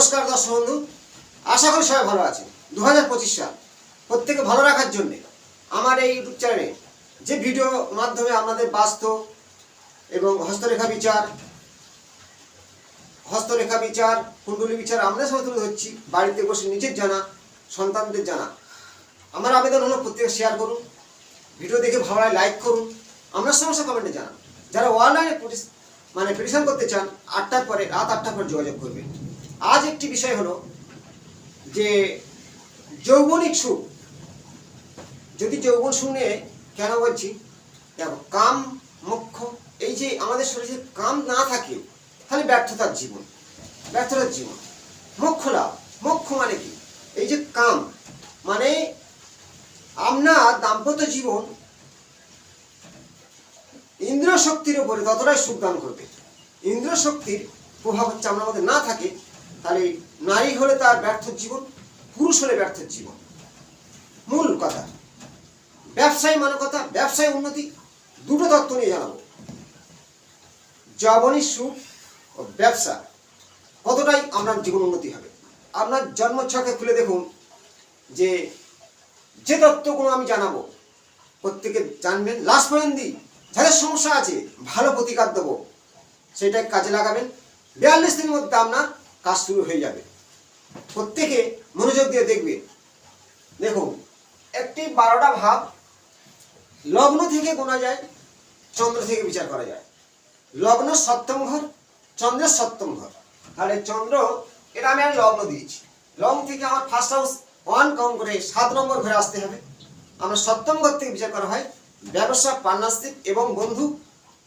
নমস্কার দর্শক বন্ধু, আশা করি সবাই ভালো আছেন। 2025 সাল প্রত্যেকে ভালো রাখার জন্য আমার এই ইউটিউব চ্যানেলে যে ভিডিও মাধ্যমে আপনাদের বাস্তু এবং হস্তরেখা বিচার কুণ্ডলী বিচার আমরা সবাই তুলে ধরছি। বাড়িতে বসে নিজের জানা, সন্তানদের জানা। আমার আবেদন হলো প্রত্যেকে শেয়ার করুন, ভিডিও দেখে ভালো লাগে লাইক করুন, আপনার সমস্যা কমেন্টে জানান। যারা অনলাইনে প্রেডিকশন করতে চান রাত 8টার পরে যোগাযোগ করবেন। আজ একটি বিষয় হলো যে যৌবনিক সুখ। যদি যৌবন সুখ নিয়ে কেন বলছি, দেখো কাম মোক্ষ, এই যে আমাদের শরীরে কাম না থাকে তাহলে ব্যর্থতার জীবন। মোক্ষ লাভ। মোক্ষ মানে কি? এই যে কাম মানে আপনার দাম্পত্য জীবন ইন্দ্রিয় শক্তির উপরে ততটাই সুখদান করবে। ইন্দ্রিয় শক্তির প্রভাব হচ্ছে আপনার মধ্যে না থাকে, তাহলে নারী হলে তার ব্যর্থ জীবন, পুরুষ হলে ব্যর্থ জীবন। মূল কথা ব্যবসায়ী মানকতা, ব্যবসায় উন্নতি, দুটো তত্ত্ব নিয়ে জানাবো। যৌবনিক সুখ ও ব্যবসা কতটাই আপনার জীবন উন্নতি হবে। আপনার জন্মছকে খুলে দেখুন যে তত্ত্বগুলো আমি জানাবো প্রত্যেকে জানবেন। লাস্ট পর্যন্ত যাদের সমস্যা আছে ভালো প্রতিকার দেবো, সেটা কাজে লাগাবেন। 42 দিনের মধ্যে আপনার কাজ শুরু হয়ে যাবে। প্রত্যেকে মনোযোগ দিয়ে দেখবে। দেখুন, একটি 12টা ভাব লগ্ন থেকে গোনা যায়, চন্দ্র থেকে বিচার করা যায়। লগ্ন সপ্তম ঘর, চন্দ্রের সপ্তম ঘর। তাহলে চন্দ্র, এটা আমি লগ্ন দিয়েছি। লগ্ন থেকে আমার ফার্স্ট হাউস 1 কাউন্ট করে 7 নম্বর ঘরে আসতে হবে। আমরা সপ্তম ঘর থেকে বিচার করা হয় ব্যবসা, পার্টনারশিপ এবং বন্ধু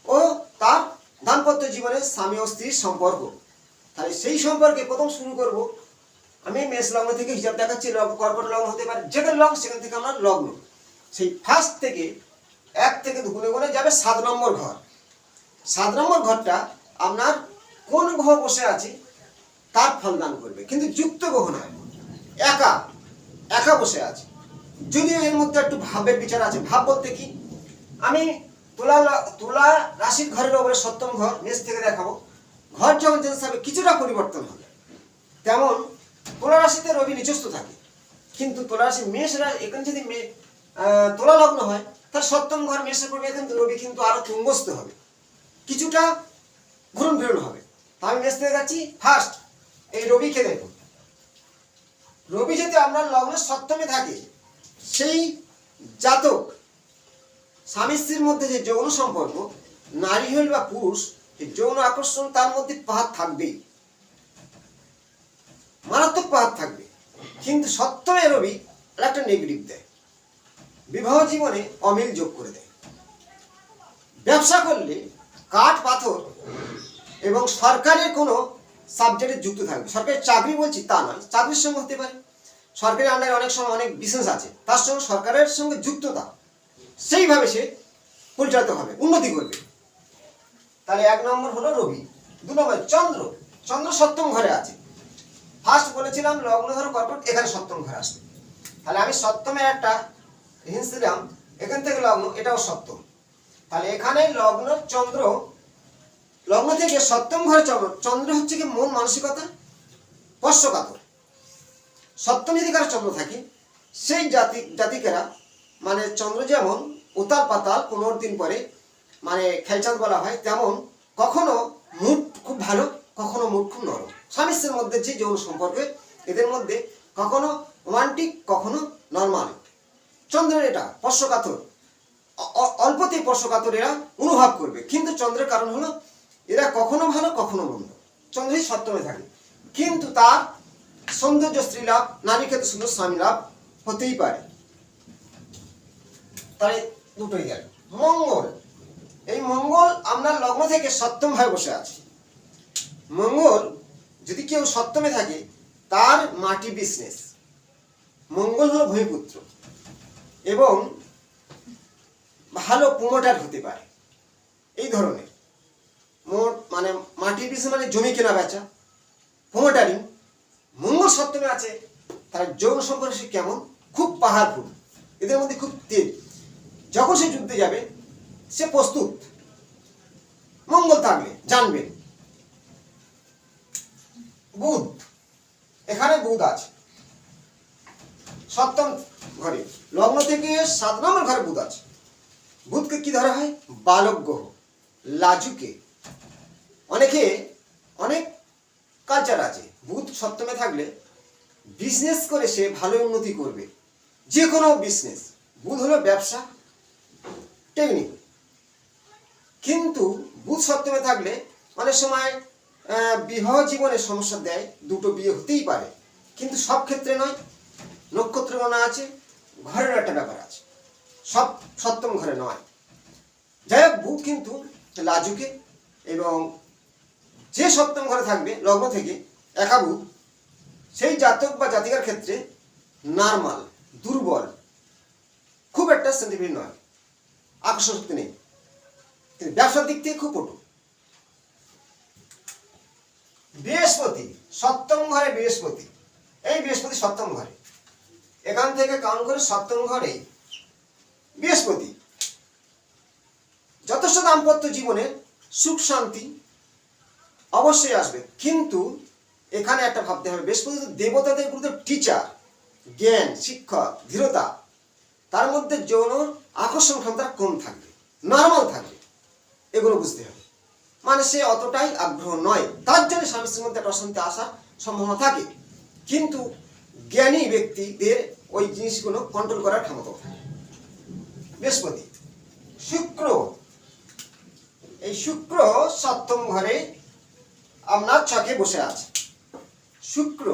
ও তার দাম্পত্য জীবনের স্বামী ও স্ত্রীর সম্পর্ক। তাহলে সেই সম্পর্কে প্রথম শুরু করব আমি মেষ লগ্ন থেকে। হিসাব দেখাচ্ছি, কর্কট লগ্ন হতে পারে, যেখানে লগ্ন সেখান থেকে আমার লগ্ন। সেই ফার্স্ট থেকে 1 থেকে গুণে গুণে যাবে 7 নম্বর ঘর। 7 নম্বর ঘরটা আপনার কোন গ্রহ বসে আছে তার ফলদান করবে, কিন্তু যুক্ত গ্রহ নয়, একা বসে আছে। যদিও এর মধ্যে একটু ভাবের বিচার আছে। ভাব বলতে কি, আমি তুলা রাশির ঘরের উপরে সপ্তম ঘর মেষ থেকে দেখাবো। ঘর যখন চেঞ্জ হবে কিছুটা পরিবর্তন হবে। তেমন তুলা রাশিতে রবি নিচস্থ থাকে, কিন্তু তুলা রাশি মেষ এখানে যদি তুলা লগ্ন হয় তার সপ্তম ঘর মেষে পড়বে, এখানে রবি কিন্তু আরো তুঙ্গস্থ হবে, কিছুটা ঘুরন ফিরন হবে। আমি মেষ থেকে যাচ্ছি ফার্স্ট। এই রবিকে দেখুন, রবি যদি আপনার লগ্নের সপ্তমে থাকে, সেই জাতক স্বামী স্ত্রীর মধ্যে যে যৌন সম্পর্ক, নারী হল বা পুরুষ, যৌন আকর্ষণ তার মধ্যে পাহাড় থাকবেই, মারাত্মক পাহাড় থাকবে। কিন্তু সপ্তমে রবি একটা নেগেটিভ দেয়, বিবাহ জীবনে অমিল যোগ করে দেয়। ব্যবসা করলে কাঠ পাথর এবং সরকারের কোনো সাবজেক্টে যুক্ত থাকবে। সরকারি চাকরি বলছি তা নয়, চাকরির সঙ্গে হতে পারে, সরকারি আন্ডারে অনেক সময় অনেক বিজনেস আছে, তার সঙ্গে সরকারের সঙ্গে যুক্ততা, সেইভাবে সে পরিচালিত হবে, উন্নতি করবে। তাহলে 1 নম্বর হলো রবি। 2 নম্বর চন্দ্র সপ্তম ঘরে আছে। ফার্স্ট বলেছিলাম লগ্ন ধরো কর্কট, এখানে সপ্তম ঘরে আসবে। তাহলে আমি সপ্তমে একটা হিন্স দিলাম, এখান থেকে লগ্ন, এটাও সপ্তম। তাহলে এখানে লগ্ন চন্দ্র, লগ্ন থেকে সপ্তম ঘরে চন্দ্র হচ্ছে কি মন মানসিকতা, স্পর্শকাতর। সপ্তম যদি কারো চন্দ্র থাকে, সেই জাতিকেরা মানে চন্দ্র যেমন উতাল পাতাল 15 দিন পরে খেলচাঁদ বলা হয়, তেমন কখনো মুড খুব ভালো, কখনো মুড খুব নরম। স্বামী স্ত্রীর মধ্যে যে যৌন সম্পর্কে, এদের মধ্যে কখনো রোমান্টিক, কখনো নর্মাল। চন্দ্রের এটা স্পর্শকাতর, অল্পতেই স্পর্শকাতর এরা অনুভব করবে। কিন্তু চন্দ্রের কারণ হলো এরা কখনো ভালো কখনো মন্দ। চন্দ্রই সপ্তমে থাকে, কিন্তু তার সৌন্দর্য স্ত্রী লাভ, নারী ক্ষেত্রে সুন্দর স্বামী লাভ হতেই পারে। তাই দুটোই গেল। মঙ্গল, এই মঙ্গল আপনার লগ্ন থেকে সপ্তম ভাবে বসে আছে। মঙ্গল যদি কেউ সপ্তমে থাকে, তার মাটি বিজনেস। মঙ্গল হলো ভূমিপুত্র এবং ভালো প্রমোটার হতে পারে, এই ধরনের মাটি বিজনেস মানে জমি কেনা বেচা, প্রমোটারিং। মঙ্গল সপ্তমে আছে, তার যৌন সম্পর্ক সে কেমন, খুব পাওয়ারফুল, এদের মধ্যে খুব তেজ। যখন সে যুদ্ধে যাবে সে প্রস্তুত। মঙ্গল থাকলে জানবেন। বুধ, এখানে বুধ আছে সপ্তম ঘরে, লগ্ন থেকে 7 নম্বর ঘরে বুধ আছে। বুধকে কি ধরা হয়? বালক গ্রহ, লাজুকে। অনেক কালচার আছে, বুধ সপ্তমে থাকলে বিজনেস করে সে ভালো উন্নতি করবে, যে কোনো বিজনেস। বুধ হলো ব্যবসা, টেকনিক। কিন্তু বুধ সপ্তমে থাকলে অনেক সময় বিবাহ জীবনে সমস্যা দেয়, দুটো বিয়ে হতেই পারে, কিন্তু সব ক্ষেত্রে নয়। নক্ষত্র গণনা আছে, ঘরের একটা ব্যাপার আছে, সব সপ্তম ঘরে নয়। যাই হোক, বুধ কিন্তু লাজুকে, এবং যে সপ্তম ঘরে থাকবে লগ্ন থেকে একা বুধ, সেই জাতক বা জাতিকার ক্ষেত্রে নরমাল, দুর্বল, খুব একটা সেন্টিমেন্ট নয়, আকর্ষণ শক্তি নেই, কিন্তু ব্যবসার দিক থেকে খুব পটু। বৃহস্পতি সপ্তম ঘরে, বৃহস্পতি, এই বৃহস্পতি সপ্তম ঘরে, এখান থেকে কাউন্ট করে সপ্তম ঘরে বৃহস্পতি। যথেষ্ট দাম্পত্য জীবনের সুখ শান্তি অবশ্যই আসবে, কিন্তু এখানে একটা ভাবতে হবে, বৃহস্পতি দেবতাদের গুরুদেব, টিচার, জ্ঞান, শিক্ষক, ধীরতা, তার মধ্যে যৌন আকর্ষণ ক্ষমতা কম থাকবে, নর্মাল থাকবে, এগুলো বুঝতে হবে। মানে সে অতটাই আগ্রহ নয়, তার জন্য স্বামী স্ত্রীর মধ্যে একটা অশান্তি আসার সম্ভাবনা থাকে, কিন্তু জ্ঞানী ব্যক্তিদের ওই জিনিসগুলো কন্ট্রোল করার ক্ষমতা থাকে। বৃহস্পতি, শুক্র, এই শুক্র সপ্তম ঘরে আপনার ছকে বসে আছে। শুক্র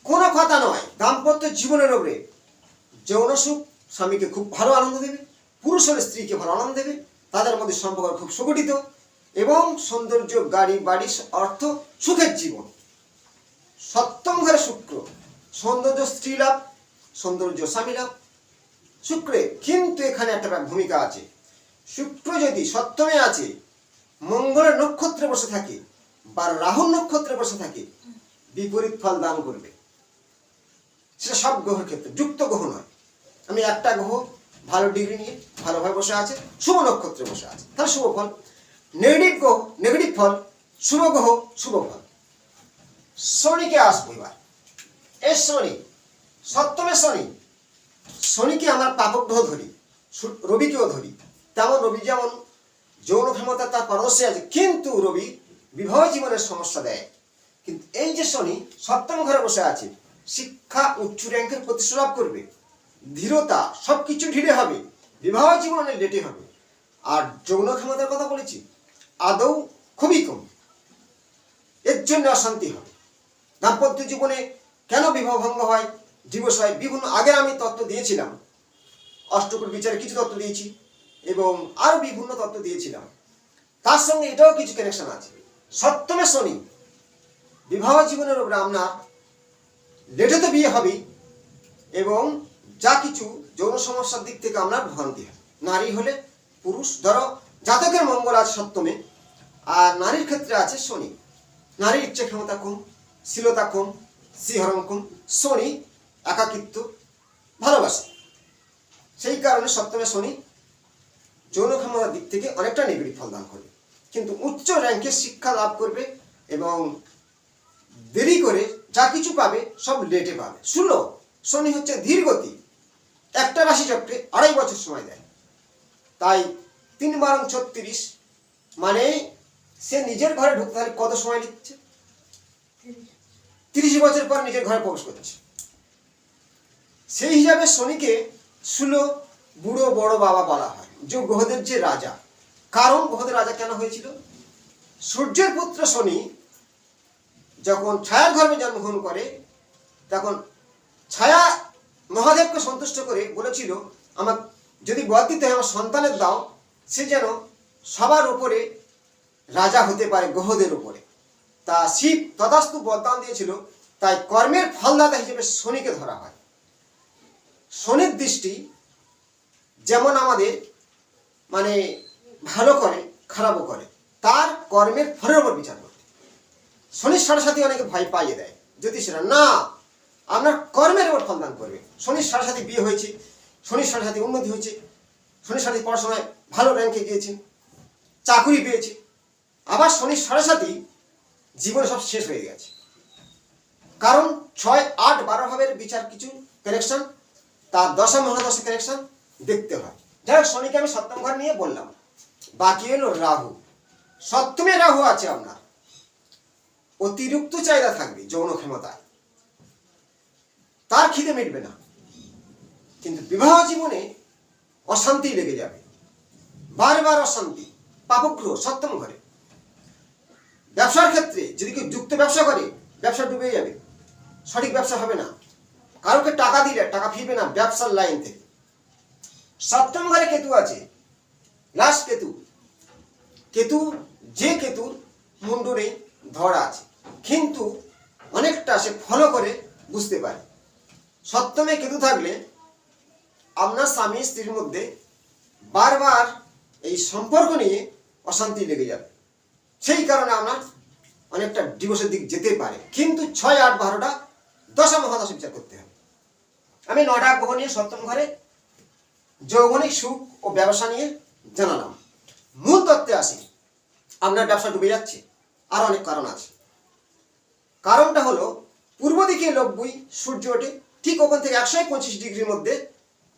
কোনো কথা নয়, দাম্পত্য জীবনের উপরে যৌন সুখ, স্বামীকে খুব ভালো আনন্দ দেবে, পুরুষের স্ত্রীকে ভালো আনন্দ দেবে, তাদের মধ্যে সম্পর্ক খুব সুগঠিত, এবং সৌন্দর্য, গাড়ি বাড়ি, অর্থ, সুখের জীবন। সপ্তম ঘরে শুক্র, সৌন্দর্য স্ত্রী লাভ, সৌন্দর্য স্বামী লাভ, শুক্রে। কিন্তু এখানে একটা ভূমিকা আছে, শুক্র যদি সপ্তমে আছে, মঙ্গলের নক্ষত্রে বসে থাকে বা রাহুর নক্ষত্রে বসে থাকে, বিপরীত ফল দান করবে। সেটা সব গ্রহের ক্ষেত্রে, যুক্ত গ্রহ নয়। আমি একটা গ্রহ ভালো ডিগ্রি নিয়ে ভালোভাবে বসে আছে, শুভ নক্ষত্রে বসে আছে, তাহলে শুভ ফল। নেগেটিভ গ্রহ নেগেটিভ ফল, শুভ গ্রহ শুভ ফল। শনিকে আসবো এবার। এই শনি সপ্তমে শনি, শনিকে আমার পাপক গ্রহ ধরি, রবিকেও ধরি। তেমন রবি যেমন যৌন ক্ষমতা তার পারদর্শী আছে, কিন্তু রবি বিবাহ জীবনের সমস্যা দেয়। কিন্তু এই যে শনি সপ্তম ঘরে বসে আছে, শিক্ষা, উচ্চ র্যাঙ্কের প্রতিষ্ঠা লাভ করবে, ধীরতা, সবকিছু ঢিলে হবে, বিবাহ জীবনে লেটে হবে। আর যৌন ক্ষমতার কথা বলেছি, আদৌ খুবই কম, এর জন্য অশান্তি হবে। দাম্পত্য জীবনে কেন বিবাহ ভঙ্গ হয়, ডিভোর্স হয়, বিভিন্ন আগে আমি তত্ত্ব দিয়েছিলাম, অষ্টকূট বিচারে কিছু তত্ত্ব দিয়েছি, এবং আরো বিভিন্ন তত্ত্ব দিয়েছিলাম। তার সঙ্গে এটাও কিছু কানেকশন আছে। সপ্তমে শনি বিবাহ জীবনের উপরে আপনার লেটে তো বিয়ে হবে, এবং যা কিছু যৌন সমস্যার দিক থেকে আপনার ভ্রান্তি হয়। নারী হলে পুরুষ, ধরো জাতকের মঙ্গল আছে সপ্তমে, আর নারীর ক্ষেত্রে আছে শনি, নারীর ইচ্ছে ক্ষমতা কম, শীলতা কম, শিহরণ কম। শনি একাকিত্ব ভালোবাসে, সেই কারণে সপ্তমে শনি যৌন ক্ষমতার দিক থেকে অনেকটা নেগেটিভ ফল দান করবে, কিন্তু উচ্চ র্যাঙ্কের শিক্ষা লাভ করবে, এবং দেরি করে যা কিছু পাবে সব লেটে পাবে। শনি হচ্ছে ধীর গতি, একটা রাশি চক্রে 2.5 বছর সময় দেয়। তাই 3 × 36, মানে সে নিজের ঘরে ঢুকতে হলে কত সময় নিচ্ছে? 30 বছর পর নিজের ঘরে প্রবেশ করছে। সেই হিসাবে শনিকে বুড়ো বড় বাবা বলা হয়, যে গ্রহদের যে রাজা। কারণ গ্রহদের রাজা কেন হয়েছিল? সূর্যের পুত্র শনি যখন ছায়ার ধর্মে জন্মগ্রহণ করে, তখন ছায়া মহাদেবকে সন্তুষ্ট করে বলেছিল, আমার যদি বর দিতে হয় আমার সন্তানের দাও, সে যেন সবার উপরে রাজা হতে পারে, গ্রহদের উপরে। তা শিব তথাস্তু বরদান দিয়েছিল। তাই কর্মের ফলদাতা হিসেবে শনিকে ধরা হয়। শনির দৃষ্টি যেমন আমাদের মানে ভালো করে খারাপও করে, তার কর্মের ফলের উপর বিচার করে। শনির সাড়ে অনেকে ভয় পাইয়ে দেয় জ্যোতিষীরা, না, আপনার কর্মের উপর ফলদান করবে। শনির সাড়ে বিয়ে হয়েছে, শনির সাড়ে উন্নতি হয়েছে, শনির সাড়ে পড়াশোনায় ভালো র্যাঙ্কে গিয়েছে, চাকুরি পেয়েছে। আবার শনির সাড়ে জীবনে সব শেষ হয়ে গেছে। কারণ 6, 8, 12 ভাবের বিচার কিছু কানেকশন, তার দশা মহাদশা কানেকশন দেখতে হয়। যাই হোক, শনিকে আমি সপ্তম ঘর নিয়ে বললাম। বাকি হলো রাহু। সপ্তমে রাহু আছে আপনার, অতিরিক্ত চাহিদা থাকবে যৌন ক্ষমতায়, তার খিদে মিটবে না, কিন্তু বিবাহ জীবনে অশান্তি লেগে যাবে, বারবার অশান্তি। পাপগ্রহ সপ্তম ঘরে। ব্যবসার ক্ষেত্রে যদি কেউ যুক্ত ব্যবসা করে, ব্যবসা ডুবে যাবে, সঠিক ব্যবসা হবে না, কারোকে টাকা দিলে টাকা ফিরবে না ব্যবসার লাইন থেকে। সপ্তম ঘরে কেতু আছে, লাস্ট কেতু। কেতু, যে কেতুর মুন্ডু নেই, ধরা আছে, কিন্তু অনেকটা সে ফলো করে বুঝতে পারে। সপ্তমে কেতু থাকলে আপনার স্বামী স্ত্রীর মধ্যে বারবার এই সম্পর্ক নিয়ে অশান্তি লেগে যাবে, সেই কারণে আপনার অনেকটা ডিভোর্সের দিক যেতে পারে। কিন্তু 6, 8, 12টা দশা মহাদশা বিচার করতে হবে। আমি 9টা গ্রহ নিয়ে সপ্তম ঘরে যৌবনিক সুখ ও ব্যবসা নিয়ে জানালাম। মূল তত্ত্বে আসি। আপনার ব্যবসা ডুবে যাচ্ছে, আর অনেক কারণ আছে। কারণটা হলো, পূর্ব দিকে 90 সূর্য ওঠে, ঠিক ওখান থেকে 125 ডিগ্রির মধ্যে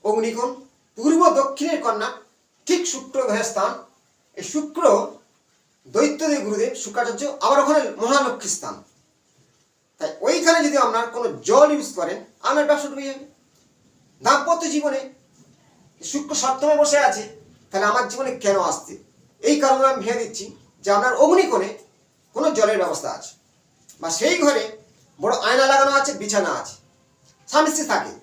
অগ্নিকোণ, পূর্ব দক্ষিণের কন্যা, ঠিক শুক্র গ্রহের স্থান। এই শুক্র দৈত্যদেব গুরুদেব শুক্রাচার্য, আবার ওখানে মহালক্ষ্মী স্থান। তাই ওইখানে যদি আপনার কোনো জল ইউজ করেন, আপনার ব্যবসা ডুবে যাবে। দাম্পত্য জীবনে শুক্র সপ্তমে বসে আছে, তাহলে আমার জীবনে কেন আসছে? এই কারণে আমি ভেঙে দিচ্ছি যে আপনার অগ্নিকোণে কোনো জলের ব্যবস্থা আছে, বা সেই ঘরে বড় আয়না লাগানো আছে, বিছানা আছে, স্বামী স্ত্রী থাকে,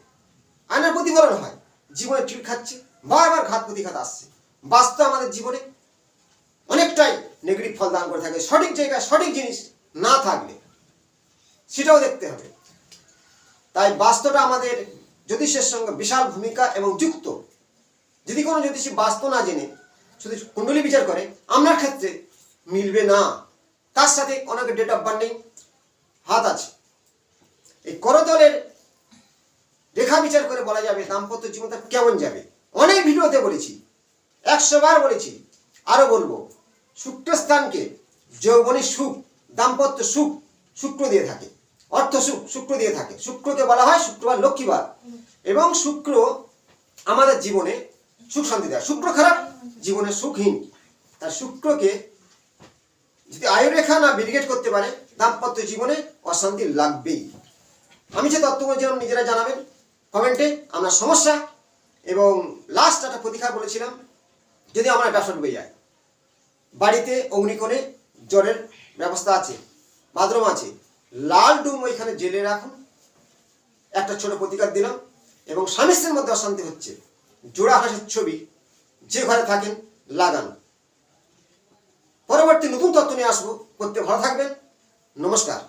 আয়নার প্রতিফলন হয়, জীবনে চিড় খাচ্ছে, বারবার ঘাত প্রতিঘাত আসছে। বাস্তব আমাদের জীবনে অনেকটাই নেগেটিভ ফল দান করে থাকে, সঠিক জায়গায় সঠিক জিনিস না থাকলে, সেটাও দেখতে হবে। তাই বাস্তুটা আমাদের জ্যোতিষের সঙ্গে বিশাল ভূমিকা এবং যুক্ত। যদি কোনো জ্যোতিষী বাস্তু না জেনে শুধু কুণ্ডলী বিচার করে, আপনার ক্ষেত্রে মিলবে না। তার সাথে অনেকের ডেট অফ বার্থ নেই, হাত আছে। এই করতলের রেখা বিচার করে বলা যাবে দাম্পত্য জীবনটা কেমন যাবে। অনেক ভিডিওতে বলেছি, 100 বার বলেছি, আরো বলবো। শুক্রস্থানকে যৌবনিক সুখ, দাম্পত্য সুখ শুক্র দিয়ে থাকে, অর্থ সুখ শুক্র দিয়ে থাকে। শুক্রকে বলা হয় শুক্রবার লক্ষ্মীবার, এবং শুক্র আমাদের জীবনে সুখ শান্তি দেয়। শুক্র খারাপ, জীবনে সুখহীন। তার শুক্রকে যদি আয়ুরেখা না ব্যারিকেড করতে পারে, দাম্পত্য জীবনে অশান্তি লাগবেই। আমি যে তত্ত্বগুলো যেন নিজেরা জানাবেন কমেন্টে আপনার সমস্যা। এবং লাস্ট একটা প্রতিকার বলেছিলাম, যদি আমার ব্যবসা ডুবে যায়, বাড়িতে অগ্নিকোণে জলের ব্যবস্থা আছে, বাথরুম আছে, লাল ডুম ওইখানে জেলে রাখুন। একটা ছোট প্রতিকার দিলাম। এবং স্বামী স্ত্রীর মধ্যে অশান্তি হচ্ছে, জোড়া হাঁসের ছবি যে ঘরে থাকেন লাগান। পরবর্তী নতুন তত্ত্ব নিয়ে আসবো। করতে ভালো থাকবেন। নমস্কার।